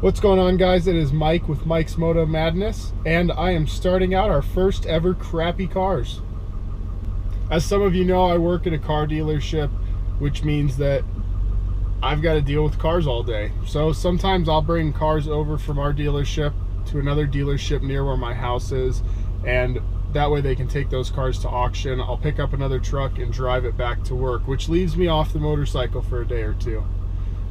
What's going on, guys? It is Mike with Mike's Moto Madness, and I am starting out our first ever crappy cars. As some of you know, I work at a car dealership, which means that I've got to deal with cars all day. So sometimes I'll bring cars over from our dealership to another dealership near where my house is, and that way they can take those cars to auction. I'll pick up another truck and drive it back to work, which leaves me off the motorcycle for a day or two.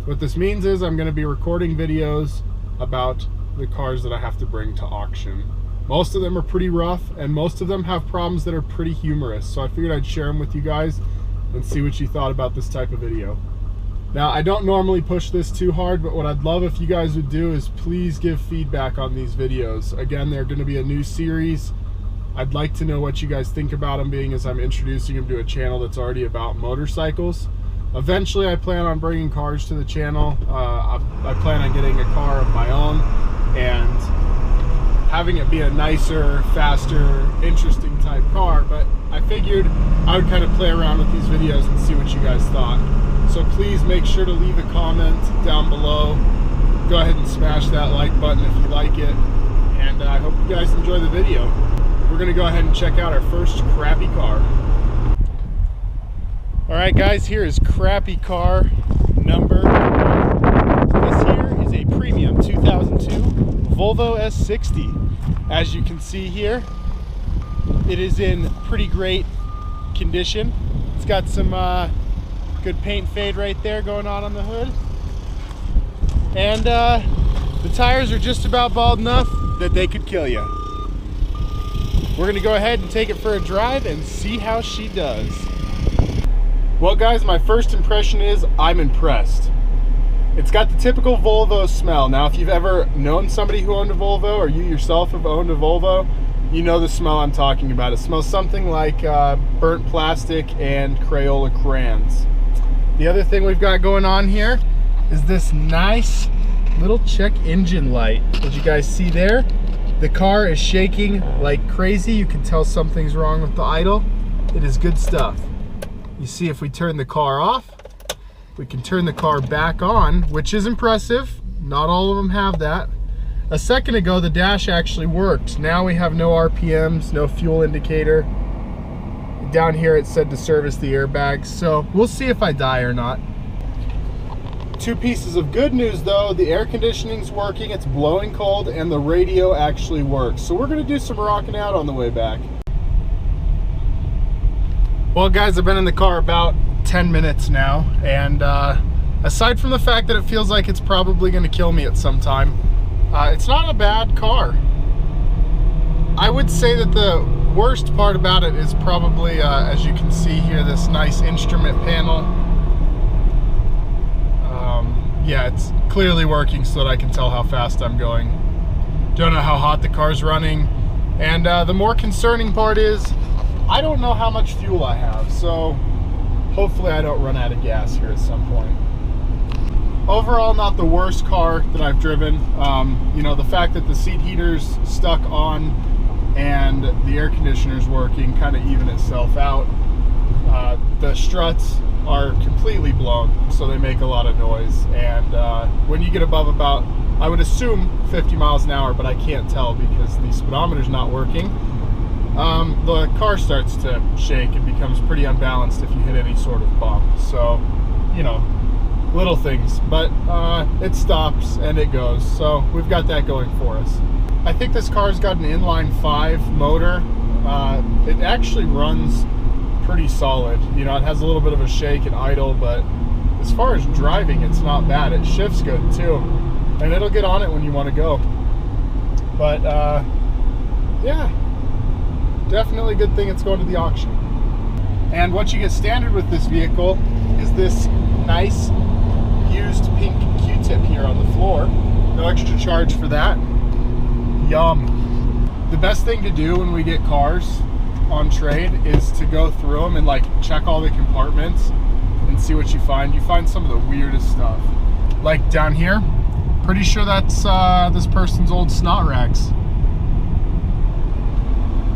What this means is I'm going to be recording videos about the cars that I have to bring to auction. Most of them are pretty rough, and most of them have problems that are pretty humorous. So I figured I'd share them with you guys and see what you thought about this type of video. Now, I don't normally push this too hard, but what I'd love if you guys would do is please give feedback on these videos. Again, they're going to be a new series. I'd like to know what you guys think about them, being as I'm introducing them to a channel that's already about motorcycles. Eventually, I plan on bringing cars to the channel. I plan on getting a car of my own and having it be a nicer, faster, interesting type car, but I figured I would kind of play around with these videos and see what you guys thought. So please make sure to leave a comment down below. Go ahead and smash that like button if you like it, and I hope you guys enjoy the video. We're going to go ahead and check out our first crappy car. Alright guys, here is crappy car number. This here is a premium 2002 Volvo S60. As you can see here, it is in pretty great condition. It's got some good paint fade right there going on the hood. And the tires are just about bald enough that they could kill you. We're going to go ahead and take it for a drive and see how she does. Well guys, my first impression is I'm impressed. It's got the typical Volvo smell. Now, if you've ever known somebody who owned a Volvo, or you yourself have owned a Volvo, you know the smell I'm talking about. It smells something like burnt plastic and Crayola crayons. The other thing we've got going on here is this nice little check engine light. As you guys see there, the car is shaking like crazy. You can tell something's wrong with the idle. It is good stuff. You see, if we turn the car off, we can turn the car back on, which is impressive. Not all of them have that. A second ago, the dash actually worked. Now we have no RPMs, no fuel indicator. Down here it said to service the airbags, so we'll see if I die or not. Two pieces of good news though: the air conditioning's working, it's blowing cold, and the radio actually works. So we're gonna do some rocking out on the way back. Well guys, I've been in the car about 10 minutes now, and aside from the fact that it feels like it's probably going to kill me at some time, it's not a bad car. I would say that the worst part about it is probably, as you can see here, this nice instrument panel. Yeah, it's clearly working so that I can tell how fast I'm going. Don't know how hot the car's running, and the more concerning part is I don't know how much fuel I have, so hopefully I don't run out of gas here at some point. Overall, not the worst car that I've driven. You know, the fact that the seat heater's stuck on and the air conditioner's working kind of even itself out. The struts are completely blown, so they make a lot of noise. And when you get above about, I would assume 50 miles an hour, but I can't tell because the speedometer's not working. The car starts to shake and becomes pretty unbalanced if you hit any sort of bump. So, you know, little things, but it stops and it goes. So we've got that going for us. I think this car's got an inline 5 motor. It actually runs pretty solid. You know, it has a little bit of a shake and idle, but as far as driving, it's not bad. It shifts good too, and it'll get on it when you want to go. But yeah, definitely a good thing it's going to the auction. And what you get standard with this vehicle is this nice used pink Q-tip here on the floor. No extra charge for that. Yum. The best thing to do when we get cars on trade is to go through them and like check all the compartments and see what you find. You find some of the weirdest stuff. Like down here, pretty sure that's this person's old snot rags.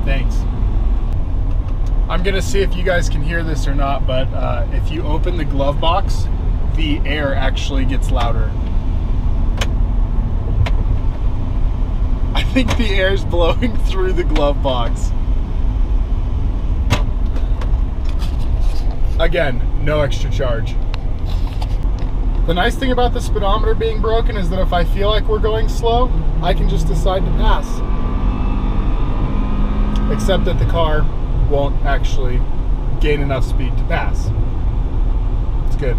Thanks. I'm gonna see if you guys can hear this or not, but if you open the glove box, the air actually gets louder. think the air's blowing through the glove box. Again, no extra charge. The nice thing about the speedometer being broken is that if I feel like we're going slow, I can just decide to pass. Except that the car won't actually gain enough speed to pass. It's good.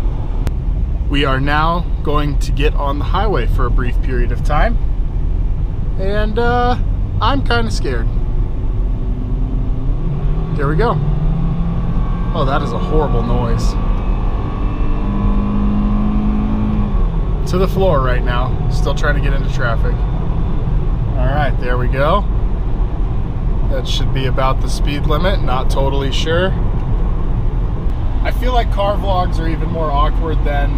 We are now going to get on the highway for a brief period of time. And I'm kind of scared. Here we go. Oh, that is a horrible noise. To the floor right now. Still trying to get into traffic. All right, there we go. That should be about the speed limit. Not totally sure. I feel like car vlogs are even more awkward than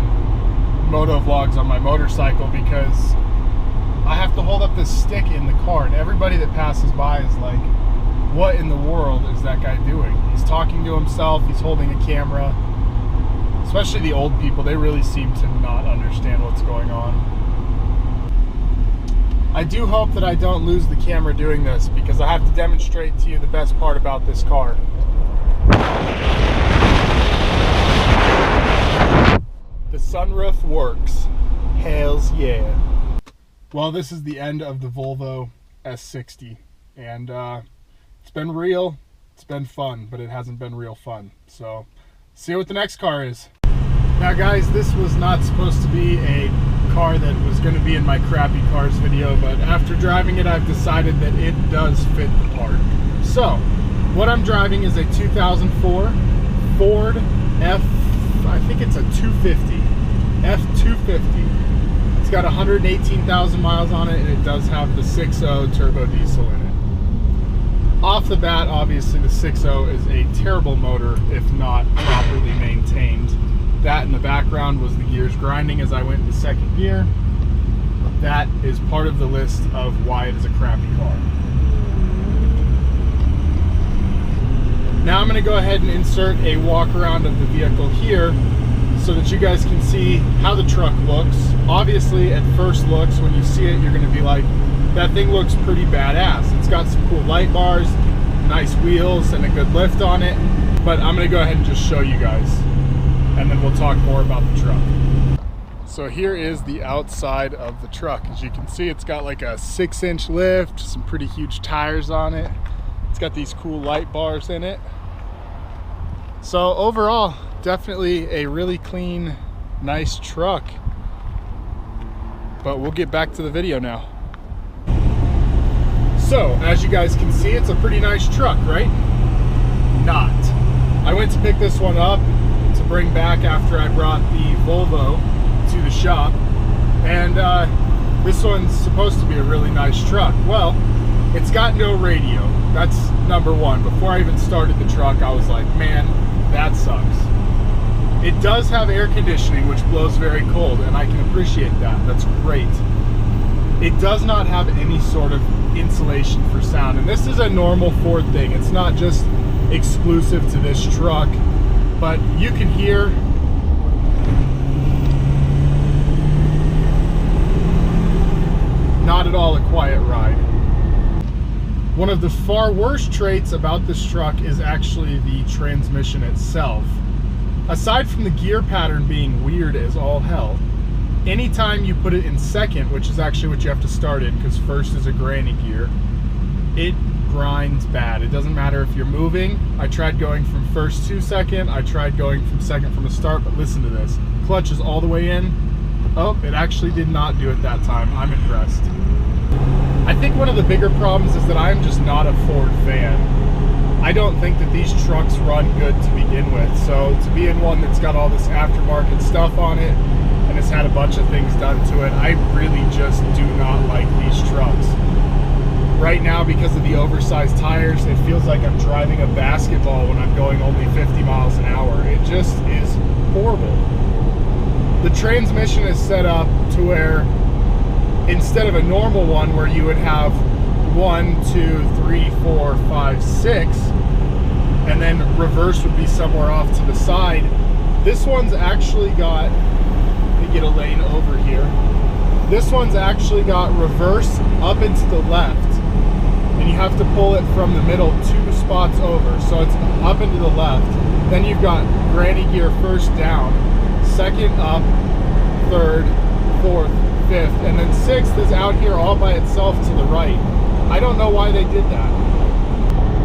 moto vlogs on my motorcycle because I have to hold up this stick in the car, and everybody that passes by is like, what in the world is that guy doing? He's talking to himself, he's holding a camera. Especially the old people, they really seem to not understand what's going on. I do hope that I don't lose the camera doing this because I have to demonstrate to you the best part about this car. The sunroof works. Hells yeah. Well, this is the end of the Volvo S60, and it's been real, it's been fun, but it hasn't been real fun. So, see what the next car is. Now guys, this was not supposed to be a car that was going to be in my crappy cars video, but after driving it, I've decided that it does fit the part. So, what I'm driving is a 2004 Ford I think it's a 250, F250. It's got 118,000 miles on it, and it does have the 6.0 turbo diesel in it. Off the bat, obviously the 6.0 is a terrible motor if not properly maintained. That in the background was the gears grinding as I went into second gear. That is part of the list of why it is a crappy car. Now I'm going to go ahead and insert a walk around of the vehicle here so that you guys can see how the truck looks. Obviously, at first looks, when you see it, you're going to be like, that thing looks pretty badass. It's got some cool light bars, nice wheels, and a good lift on it. But I'm going to go ahead and just show you guys, and then we'll talk more about the truck. So here is the outside of the truck. As you can see, it's got like a 6-inch lift, some pretty huge tires on it. It's got these cool light bars in it. So overall, definitely a really clean, nice truck. But we'll get back to the video now. So, as you guys can see, it's a pretty nice truck, right? Not. I went to pick this one up to bring back after I brought the Volvo to the shop, and this one's supposed to be a really nice truck. Well, it's got no radio. That's number one. Before I even started the truck, I was like, man, that sucks. It does have air conditioning, which blows very cold, and I can appreciate that. That's great. It does not have any sort of insulation for sound, and this is a normal Ford thing. It's not just exclusive to this truck, but you can hear not at all a quiet ride. One of the far worst traits about this truck is actually the transmission itself. Aside from the gear pattern being weird as all hell, anytime you put it in second, which is actually what you have to start in because first is a granny gear, it grinds bad. It doesn't matter if you're moving. I tried going from first to second. I tried going from second from the start, but listen to this. Clutch is all the way in. Oh, it actually did not do it that time. I'm impressed. I think one of the bigger problems is that I'm just not a Ford fan. I don't think that these trucks run good to begin with. So to be in one that's got all this aftermarket stuff on it, and it's had a bunch of things done to it, I really just do not like these trucks. Right now, because of the oversized tires, it feels like I'm driving a basketball when I'm going only 50 miles an hour. It just is horrible. The transmission is set up to where instead of a normal one where you would have 1, 2, 3, 4, 5, 6, and then reverse would be somewhere off to the side, this one's actually got, let me get a lane over here. This one's actually got reverse up and to the left, and you have to pull it from the middle 2 spots over, so it's up and to the left. Then you've got granny gear first down, second up, third, fourth, fifth, and then sixth is out here all by itself to the right. I don't know why they did that.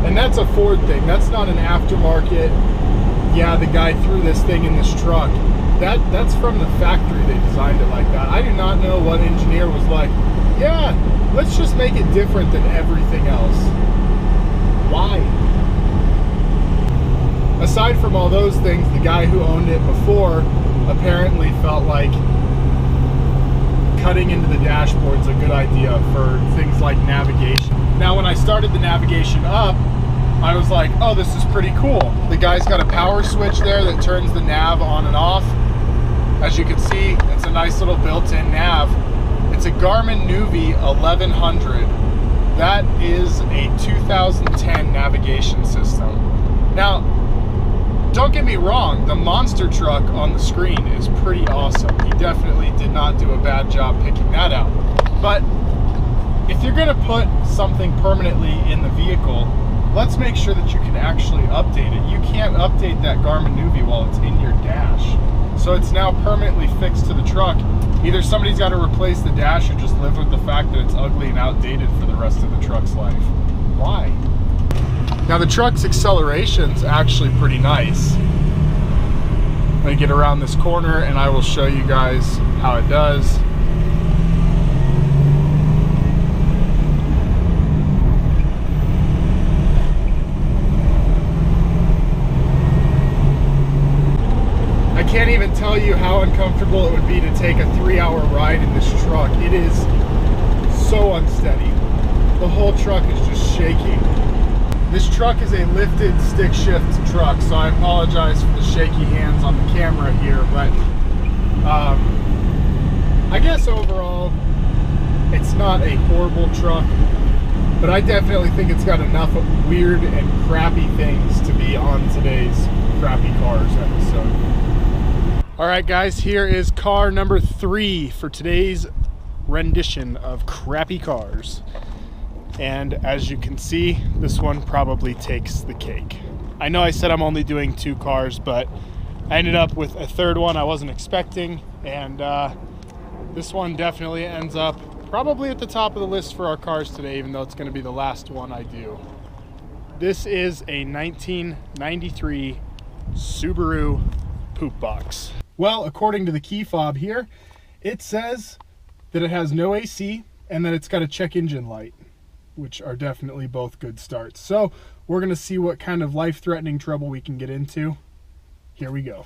And that's a Ford thing. That's not an aftermarket, yeah, the guy threw this thing in this truck. That's from the factory. They designed it like that. I do not know what engineer was like, yeah, let's just make it different than everything else. Why? Aside from all those things, the guy who owned it before apparently felt like cutting into the dashboard's a good idea for things like navigation. Now, when I started the navigation up, I was like, oh, this is pretty cool. The guy's got a power switch there that turns the nav on and off. As you can see, it's a nice little built-in nav. It's a Garmin Nuvi 1100. That is a 2010 navigation system. Now, don't get me wrong, the monster truck on the screen is pretty awesome. He definitely did not do a bad job picking that out. But if you're gonna put something permanently in the vehicle, let's make sure that you can actually update it. You can't update that Garmin Nuvi while it's in your dash. So it's now permanently fixed to the truck. Either somebody's got to replace the dash or just live with the fact that it's ugly and outdated for the rest of the truck's life. Why? Now the truck's acceleration's actually pretty nice. I'm gonna get around this corner and I will show you guys how it does. I can't even tell you how uncomfortable it would be to take a 3-hour ride in this truck. It is so unsteady. The whole truck is just shaking. This truck is a lifted stick shift truck, so I apologize for the shaky hands on the camera here, but I guess overall it's not a horrible truck, but I definitely think it's got enough weird and crappy things to be on today's Crappy Cars episode. All right, guys, here is car number 3 for today's rendition of Crappy Cars. And as you can see, this one probably takes the cake. I know I said I'm only doing 2 cars, but I ended up with a third one I wasn't expecting. And this one definitely ends up probably at the top of the list for our cars today, even though it's gonna be the last one I do. This is a 1993 Subaru Poop Box. Well, according to the key fob here, it says that it has no AC and that it's got a check engine light, which are definitely both good starts. So we're gonna see what kind of life-threatening trouble we can get into. Here we go.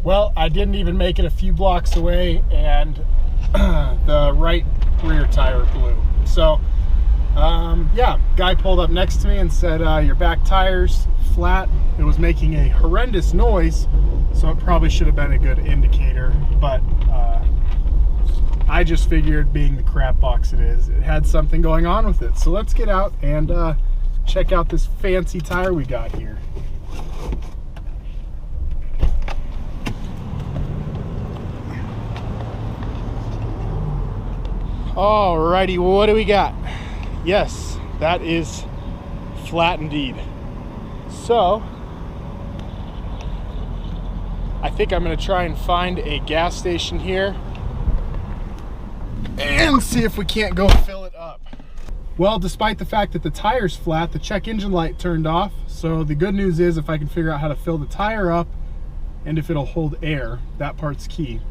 Well, I didn't even make it a few blocks away and the right rear tire blew. So yeah, guy pulled up next to me and said, your back tire's flat. It was making a horrendous noise, so it probably should have been a good indicator, but I just figured, being the crap box it is, it had something going on with it. So let's get out and check out this fancy tire we got here. Alrighty, what do we got? Yes, that is flat indeed. So I think I'm going to try and find a gas station here and see if we can't go fill it up. Well, despite the fact that the tire's flat, the check engine light turned off. So the good news is, if I can figure out how to fill the tire up and if it'll hold air, that part's key,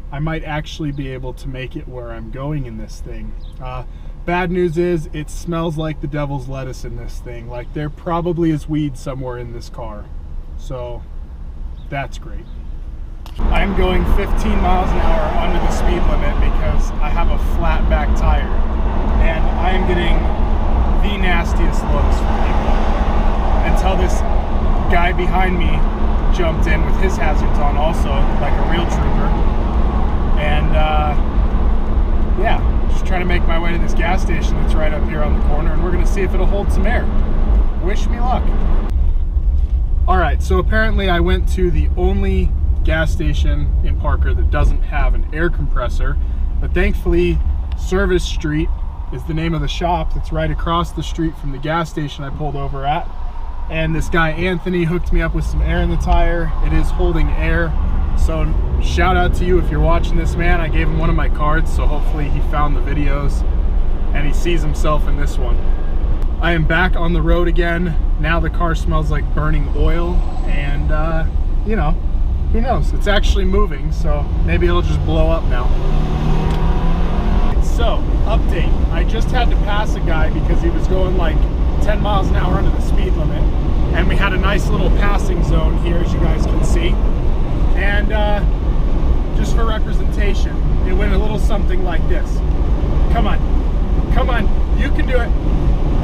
I might actually be able to make it where I'm going in this thing. Bad news is, it smells like the devil's lettuce in this thing. Like, there probably is weed somewhere in this car. So that's great. I'm going 15 miles an hour under the speed limit because I have a flat back tire, and I am getting the nastiest looks from people until this guy behind me jumped in with his hazards on also, like a real trooper. And yeah, just trying to make my way to this gas station that's right up here on the corner, and we're gonna see if it'll hold some air. Wish me luck. All right, so apparently I went to the only gas station in Parker that doesn't have an air compressor. But thankfully, Service Street is the name of the shop that's right across the street from the gas station I pulled over at. And this guy Anthony hooked me up with some air in the tire. It is holding air. So shout out to you if you're watching this, man. I gave him one of my cards, so hopefully he found the videos and he sees himself in this one. I am back on the road again. Now the car smells like burning oil, and you know, who knows? It's actually moving, so maybe it'll just blow up now. So, update. I just had to pass a guy because he was going like 10 miles an hour under the speed limit, and we had a nice little passing zone here, as you guys can see. And just for representation, it went a little something like this. Come on, come on, you can do it.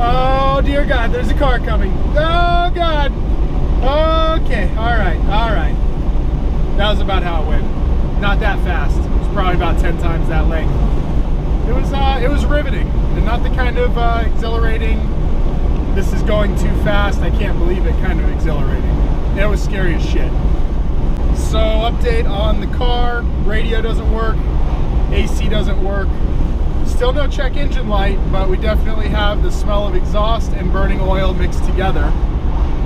Oh dear God, there's a car coming. Oh God. Okay, all right. That was about how it went. Not that fast. It was probably about 10 times that length. It was riveting, and not the kind of exhilarating, this is going too fast, I can't believe it kind of exhilarating. It was scary as shit. So update on the car, radio doesn't work, AC doesn't work. Still no check engine light, but we definitely have the smell of exhaust and burning oil mixed together,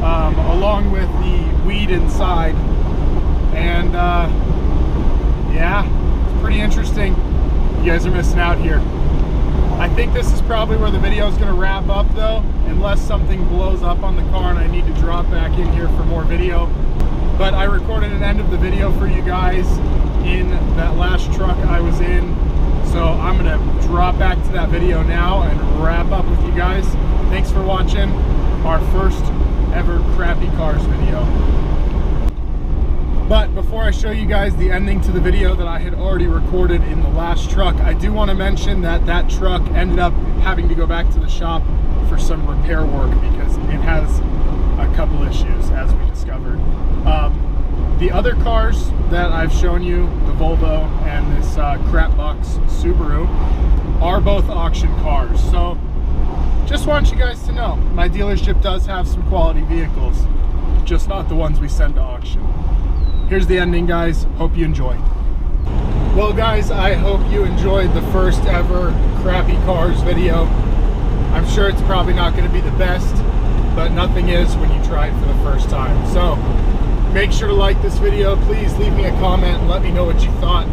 along with the weed inside. And yeah, it's pretty interesting. You guys are missing out here. I think this is probably where the video is going to wrap up though, unless something blows up on the car and I need to drop back in here for more video. But I recorded an end of the video for you guys in that last truck I was in. So I'm going to drop back to that video now and wrap up with you guys. Thanks for watching our first ever Crappy Cars video. But before I show you guys the ending to the video that I had already recorded in the last truck, I do want to mention that that truck ended up having to go back to the shop for some repair work because it has a couple issues, as we discovered. The other cars that I've shown you, the Volvo and this crapbox Subaru, are both auction cars. So just want you guys to know, my dealership does have some quality vehicles, just not the ones we send to auction. Here's the ending, guys. Hope you enjoy. Well, guys, I hope you enjoyed the first ever Crappy Cars video. I'm sure it's probably not going to be the best, but nothing is when you try it for the first time. So make sure to like this video. Please leave me a comment and let me know what you thought,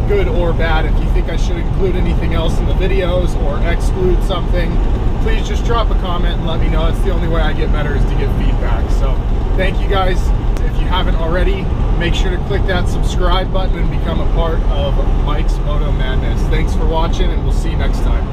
good or bad. If you think I should include anything else in the videos or exclude something, please just drop a comment and let me know. It's the only way I get better is to get feedback. So thank you guys. If you haven't already, make sure to click that subscribe button and become a part of Mike's Moto Madness. Thanks for watching, and we'll see you next time.